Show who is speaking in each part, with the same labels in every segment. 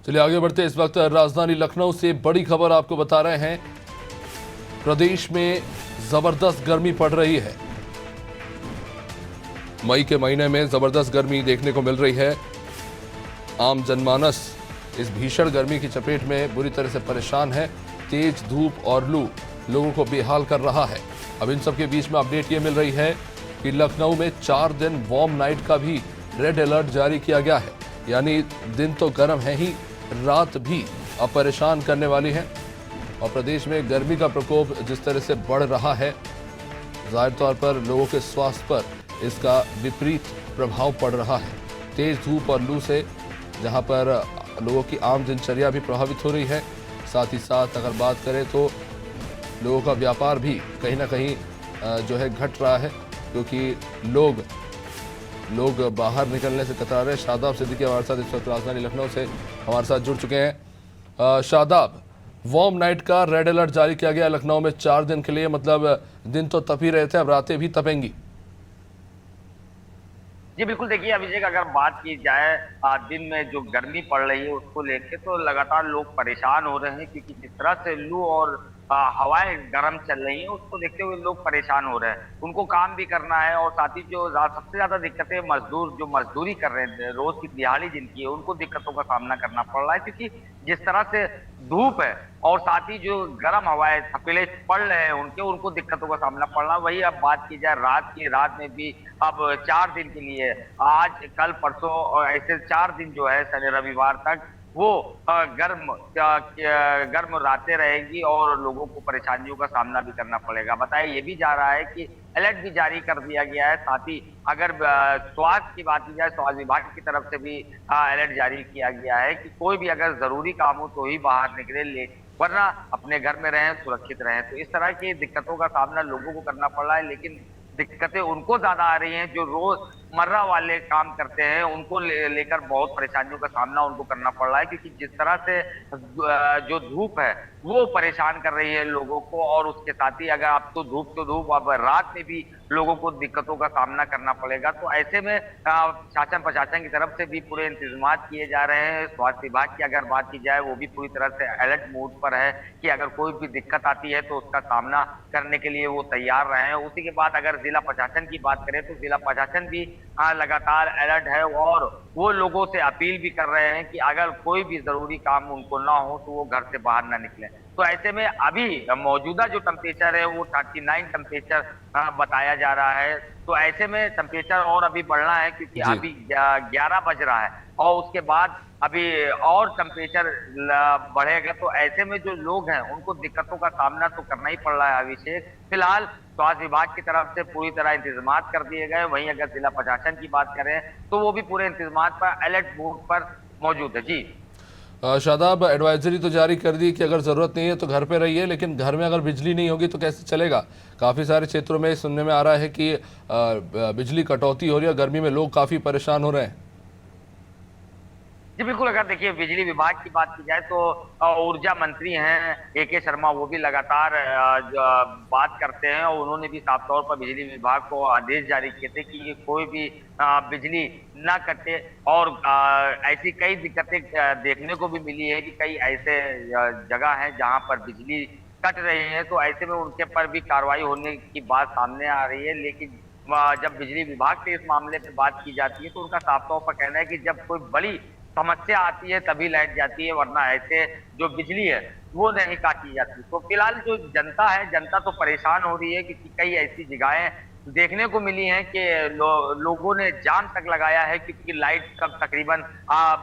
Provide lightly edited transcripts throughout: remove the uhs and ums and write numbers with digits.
Speaker 1: चलिए आगे बढ़ते। इस वक्त राजधानी लखनऊ से बड़ी खबर आपको बता रहे हैं। प्रदेश में जबरदस्त गर्मी पड़ रही है। मई के महीने में जबरदस्त गर्मी देखने को मिल रही है। आम जनमानस इस भीषण गर्मी की चपेट में बुरी तरह से परेशान है। तेज धूप और लू लोगों को बेहाल कर रहा है। अब इन सब के बीच में अपडेट ये मिल रही है कि लखनऊ में 4 दिन वार्म नाइट का भी रेड अलर्ट जारी किया गया है। यानी दिन तो गर्म है ही, रात भी अब परेशान करने वाली है। और प्रदेश में गर्मी का प्रकोप जिस तरह से बढ़ रहा है, जाहिर तौर पर लोगों के स्वास्थ्य पर इसका विपरीत प्रभाव पड़ रहा है। तेज धूप और लू से जहां पर लोगों की आम दिनचर्या भी प्रभावित हो रही है, साथ ही साथ अगर बात करें तो लोगों का व्यापार भी कहीं ना कहीं जो है घट रहा है, क्योंकि लोग बाहर निकलने से कतरा रहे हैं। शादाब सिद्दीकी हमारे साथ इस वक्त राजधानी लखनऊ से हमारे साथ जुड़ चुके हैं। शादाब, वार्म नाइट का रेड अलर्ट जारी किया गया लखनऊ में 4 दिन के लिए, मतलब दिन तो तप ही रहे थे, अब रातें भी तपेंगी।
Speaker 2: जी बिल्कुल, देखिए अभिषेक, अगर बात की जाए दिन में जो गर्मी पड़ रही है उसको लेके तो लगातार लोग परेशान हो रहे हैं, क्योंकि जिस तरह से लू और हवाएं गर्म चल रही हैं उसको देखते हुए लोग परेशान हो रहे हैं। उनको काम भी करना है और साथ ही जो सबसे ज्यादा दिक्कतें मजदूर जो मजदूरी कर रहे हैं, रोज की दिहाड़ी जिनकी है, उनको दिक्कतों का सामना करना पड़ रहा है, क्योंकि जिस तरह से धूप है और साथ ही जो गर्म हवाएं थपेले पड़ रहे हैं उनको दिक्कतों का सामना पड़ रहा है। वही अब बात की जाए रात में भी अब 4 दिन के लिए, आज कल परसों और ऐसे 4 दिन जो है शनि रविवार तक वो गर्म रातें रहेंगी और लोगों को परेशानियों का सामना भी करना पड़ेगा। बताया ये भी जा रहा है कि अलर्ट भी जारी कर दिया गया है। साथ ही अगर स्वास्थ्य की बात की जाए, स्वास्थ्य विभाग की तरफ से भी अलर्ट जारी किया गया है कि कोई भी अगर जरूरी काम हो तो ही बाहर निकले, वरना अपने घर में रहें, सुरक्षित रहें। तो इस तरह की दिक्कतों का सामना लोगों को करना पड़ रहा है, लेकिन दिक्कतें उनको ज्यादा आ रही हैं जो रोजमर्रा वाले काम करते हैं, उनको लेकर बहुत परेशानियों का सामना उनको करना पड़ रहा है, क्योंकि जिस तरह से जो धूप है वो परेशान कर रही है लोगों को। और उसके साथ ही अगर आप तो धूप अब रात में भी लोगों को दिक्कतों का सामना करना पड़ेगा। तो ऐसे में शासन प्रशासन की तरफ से भी पूरे इंतजाम किए जा रहे हैं। स्वास्थ्य विभाग की अगर बात की जाए, वो भी पूरी तरह से अलर्ट मोड पर है कि अगर कोई भी दिक्कत आती है तो उसका सामना करने के लिए वो तैयार रहे हैं। उसी के बाद अगर जिला प्रशासन की बात करें तो जिला प्रशासन भी लगातार अलर्ट है और वो लोगों से अपील भी कर रहे हैं कि अगर कोई भी जरूरी काम उनको ना हो तो वो घर से बाहर ना निकले। तो ऐसे में अभी मौजूदा जो टेम्परेचर है वो 39 टेम्परेचर बताया जा रहा है। तो ऐसे में टेम्परेचर और अभी बढ़ना है, क्योंकि अभी 11 बज रहा है और उसके बाद अभी और टेम्परेचर बढ़ेगा। तो ऐसे में जो लोग हैं उनको दिक्कतों का सामना तो करना ही पड़ रहा है। अभिषेक, फिलहाल स्वास्थ्य विभाग की तरफ से पूरी तरह इंतजाम कर दिए गए। वहीं अगर जिला प्रशासन की बात करें तो वो भी पूरे इंतजाम पर अलर्ट मोड पर मौजूद है। जी
Speaker 1: शादाब, एडवाइजरी तो जारी कर दी कि अगर ज़रूरत नहीं है तो घर पे रहिए, लेकिन घर में अगर बिजली नहीं होगी तो कैसे चलेगा? काफ़ी सारे क्षेत्रों में सुनने में आ रहा है कि बिजली कटौती हो रही है, गर्मी में लोग काफ़ी परेशान हो रहे हैं।
Speaker 2: जी बिल्कुल, अगर देखिए बिजली विभाग की बात की जाए तो ऊर्जा मंत्री हैं AK शर्मा, वो भी लगातार बात करते हैं और उन्होंने भी साफ तौर पर बिजली विभाग को आदेश जारी किए थे कि कोई भी बिजली ना कटे। और ऐसी कई दिक्कतें देखने को भी मिली है कि कई ऐसे जगह हैं जहां पर बिजली कट रही है, तो ऐसे में उनके पर भी कार्रवाई होने की बात सामने आ रही है। लेकिन जब बिजली विभाग से इस मामले पे बात की जाती है तो उनका साफ तौर पर कहना है कि जब कोई बड़ी समस्या आती है तभी लाइट जाती है, वरना ऐसे जो बिजली है वो नहीं काटी जाती। तो फिलहाल जो जनता है, जनता तो परेशान हो रही है, क्योंकि कई ऐसी जगहें देखने को मिली हैं कि लोगों ने जान तक लगाया है, क्योंकि लाइट कब तकरीबन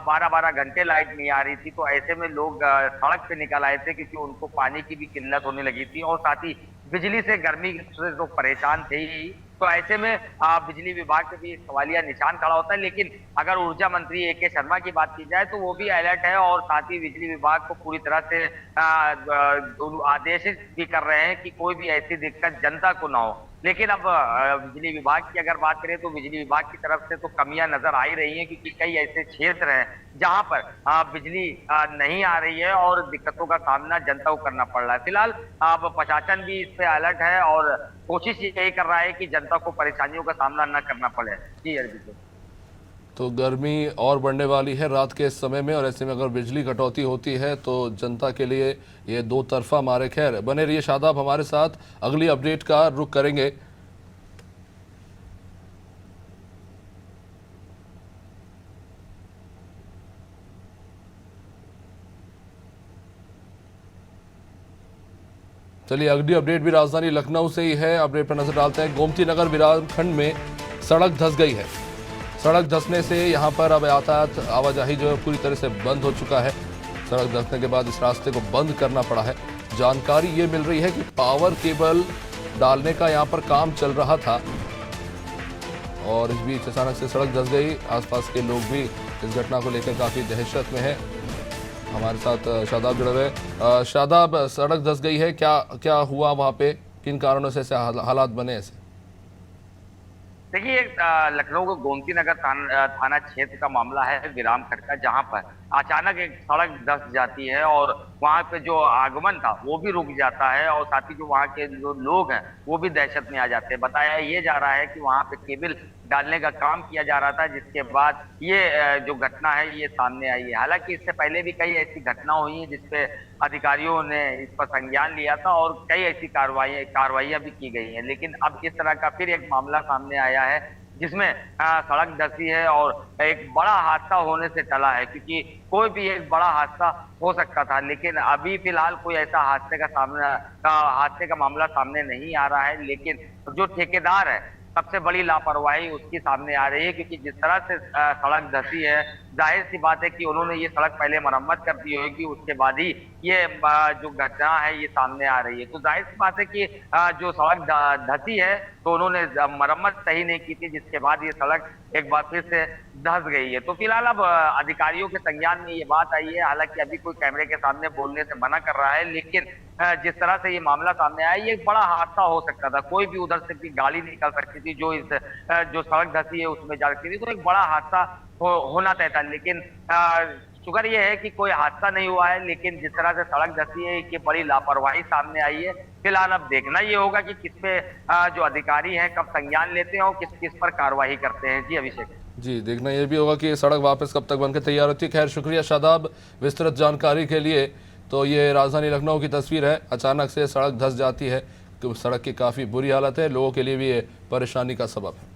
Speaker 2: 12-12 घंटे लाइट नहीं आ रही थी। तो ऐसे में लोग सड़क पे निकल आए थे, क्योंकि उनको पानी की भी किल्लत होने लगी थी और साथ ही बिजली से, गर्मी से तो परेशान थे ही। तो ऐसे में बिजली विभाग पे भी सवालिया निशान खड़ा होता है। लेकिन अगर ऊर्जा मंत्री AK शर्मा की बात की जाए तो वो भी अलर्ट है और साथ ही बिजली विभाग को पूरी तरह से आदेशित भी कर रहे हैं कि कोई भी ऐसी दिक्कत जनता को ना हो। लेकिन अब बिजली विभाग की अगर बात करें तो बिजली विभाग की तरफ से तो कमियां नजर आ ही रही हैं, क्योंकि कई ऐसे क्षेत्र हैं जहां पर बिजली नहीं आ रही है और दिक्कतों का सामना जनता को करना पड़ रहा है। फिलहाल अब प्रशासन भी इस पे अलर्ट है और कोशिश यही कर रहा है कि जनता को परेशानियों का सामना न करना पड़े। जी अरविंद।
Speaker 1: तो गर्मी और बढ़ने वाली है रात के इस समय में, और ऐसे में अगर बिजली कटौती होती है तो जनता के लिए ये दो तरफा मारे। खैर, बने रहिए शादाब हमारे साथ, अगली अपडेट का रुख करेंगे। चलिए, अगली अपडेट भी राजधानी लखनऊ से ही है। अपडेट पर नजर डालते हैं। गोमती नगर विरामखंड में सड़क धंस गई है। सड़क धंसने से यहां पर अब यातायात आवाजाही जो है पूरी तरह से बंद हो चुका है। सड़क धंसने के बाद इस रास्ते को बंद करना पड़ा है। जानकारी ये मिल रही है कि पावर केबल डालने का यहां पर काम चल रहा था और इस बीच अचानक से सड़क धंस गई। आसपास के लोग भी इस घटना को लेकर काफी दहशत में है। हमारे साथ शादाब जुड़े हुए। शादाब, सड़क धंस गई है, क्या क्या हुआ वहां पे, किन कारणों से ऐसे हालात बने ऐसे?
Speaker 2: देखिए, लखनऊ के गोमती नगर थाना क्षेत्र का मामला है विरामखंड का, जहां पर अचानक एक सड़क धंस जाती है और वहां पे जो आगमन था वो भी रुक जाता है और साथ ही जो वहां के जो लोग हैं वो भी दहशत में आ जाते हैं। बताया ये जा रहा है कि वहां पे केबल डालने का काम किया जा रहा था, जिसके बाद ये जो घटना है ये सामने आई है। हालांकि इससे पहले भी कई ऐसी घटना हुई है जिसपे अधिकारियों ने इस पर संज्ञान लिया था और कई ऐसी कार्रवाइयां भी की गई हैं, लेकिन अब इस तरह का फिर एक मामला सामने आया है जिसमें सड़क धंसी है और एक बड़ा हादसा होने से टला है, क्योंकि कोई भी एक बड़ा हादसा हो सकता था, लेकिन अभी फिलहाल कोई ऐसा हादसे का मामला सामने नहीं आ रहा है। लेकिन जो ठेकेदार है, सबसे बड़ी लापरवाही उसकी सामने आ रही है, क्योंकि जिस तरह से सड़क धंसी है, जाहिर सी बात है कि उन्होंने ये सड़क पहले मरम्मत कर दी होगी, उसके बाद ही ये जो घटना है ये सामने आ रही है। तो जाहिर सी बात है कि जो सड़क धंसी है तो उन्होंने मरम्मत सही नहीं की थी, जिसके बाद ये सड़क एक बार फिर से धंस गई है। तो फिलहाल अब अधिकारियों के संज्ञान में ये बात आई है। हालांकि अभी कोई कैमरे के सामने बोलने से मना कर रहा है, लेकिन जिस तरह से ये मामला सामने आया, ये एक बड़ा हादसा हो सकता था। कोई भी उधर से भी गाड़ी निकल सकती थी जो जो सड़क धंसी है उसमें जा सकती थी, तो एक बड़ा हादसा होना तय था। लेकिन शुक्र ये है कि कोई हादसा नहीं हुआ है, लेकिन जिस तरह से सड़क धंसी है कि बड़ी लापरवाही सामने आई है। फिलहाल अब देखना ये होगा कि किस पे जो अधिकारी हैं कब संज्ञान लेते हैं और किस किस पर कार्रवाई करते हैं। जी अभिषेक
Speaker 1: जी, देखना ये भी होगा कि सड़क वापस कब तक बनकर तैयार होती है। खैर, शुक्रिया शादाब विस्तृत जानकारी के लिए। तो ये राजधानी लखनऊ की तस्वीर है। अचानक से सड़क धंस जाती है, तो सड़क की काफ़ी बुरी हालत है, लोगों के लिए भी ये परेशानी का सबब है।